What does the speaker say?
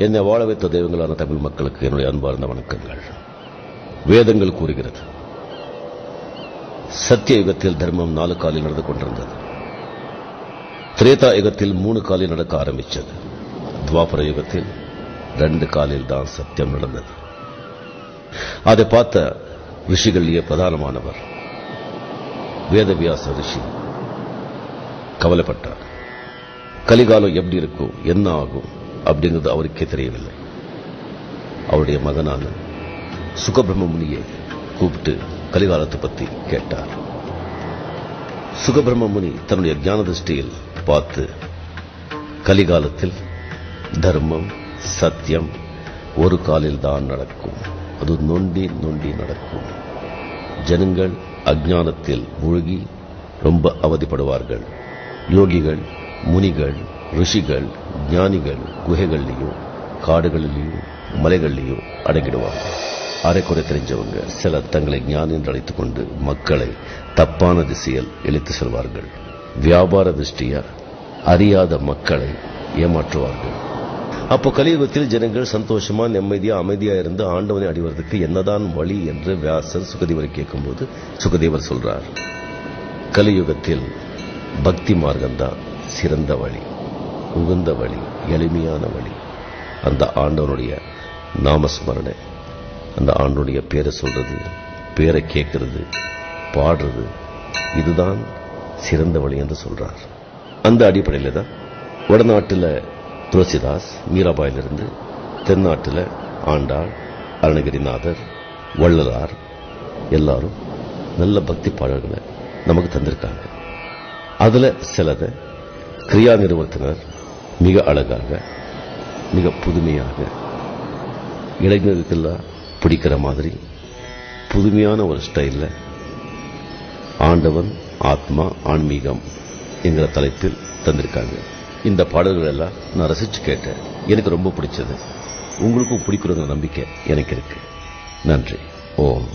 என்னை வாழ வைத்த தெய்வங்களான தமிழ் மக்களுக்கு என்னுடைய அன்பார்ந்த வணக்கங்கள். வேதங்கள் கூறுகிறது, சத்திய யுகத்தில் தர்மம் 4 காலில் நடந்து கொண்டிருந்தது. திரேதா யுகத்தில் 3 காலில் நடக்க ஆரம்பித்தது. துவாபர யுகத்தில் 2 காலில் தான் சத்தியம் நடந்தது. அதை பார்த்த ரிஷிகளிலேயே பிரதானமானவர் வேதவியாச ரிஷி கவலைப்பட்டார். கலிகாலம் எப்படி இருக்கும், என்ன ஆகும் அப்படிங்கிறது அவருக்கே தெரியவில்லை. அவருடைய மகனான சுகபிரம்ம முனியை கூப்பிட்டு கலிகாலத்தை பற்றி கேட்டார். சுகபிரம்ம முனி தன்னுடைய ஞான திருஷ்டியில் பார்த்து, கலிகாலத்தில் தர்மம் சத்தியம் ஒரு காலில் தான் நடக்கும், அது நொண்டி நொண்டி நடக்கும். ஜனங்கள் அஞ்ஞானத்தில் மூழ்கி ரொம்ப அவதிப்படுவார்கள். யோகிகள், முனிகள், ரிஷிகள், ஞானிகள் குகைகள்லையும் காடுகளிலையும் மலைகள்லையும் அடங்கிடுவாங்க. அரைக்குறை தெரிஞ்சவங்க சிலர் தங்களை ஞானி என்று அழைத்துக் கொண்டு மக்களை தப்பான திசையில் இழுத்து செல்வார்கள். வியாபார திருஷ்டியா அறியாத மக்களை ஏமாற்றுவார்கள். அப்போ கலியுகத்தில் ஜனங்கள் சந்தோஷமா நிம்மதியா அமைதியா இருந்து ஆண்டவனை அடைவதற்கு என்னதான் வழி என்று வியாசர் சுகதேவரை கேட்கும்போது சுகதேவர் சொல்றார், கலியுகத்தில் பக்தி மார்க்கம்தான் சிறந்த வழி, உகந்த வழி, எளிமையான வழி. அந்த ஆண்டவனுடைய நாமஸ்மரணை, அந்த ஆண்டவனுடைய பேரை சொல்றது, பேரை கேட்கறது, பாடுறது, இதுதான் சிறந்த வழி என்று சொல்றார். அந்த அடிப்படையில் தான் வடநாட்டில் துளசிதாஸ் மீராபாயிலிருந்து, தென்னாட்டில் ஆண்டாள், அருணகிரிநாதர், வள்ளலார் எல்லாரும் நல்ல பக்தி பாடல்களை நமக்கு தந்திருக்காங்க. அதுல சிலதை கிரியா நிறுவனத்தினர் மிக அழகாக, மிக புதுமையாக, இளைஞர்களுக்கெல்லாம் பிடிக்கிற மாதிரி புதுமையான ஒரு ஸ்டைல்ல ஆண்டவன், ஆத்மா, ஆன்மீகம் என்கிற தலைப்பில் தந்திருக்காங்க. இந்த பாடல்கள் எல்லாம் நான் ரசிச்சு கேட்டேன். எனக்கு ரொம்ப பிடிச்சது. உங்களுக்கும் பிடிக்கிற நம்பிக்கை எனக்கு இருக்கு. நன்றி. ஓம்.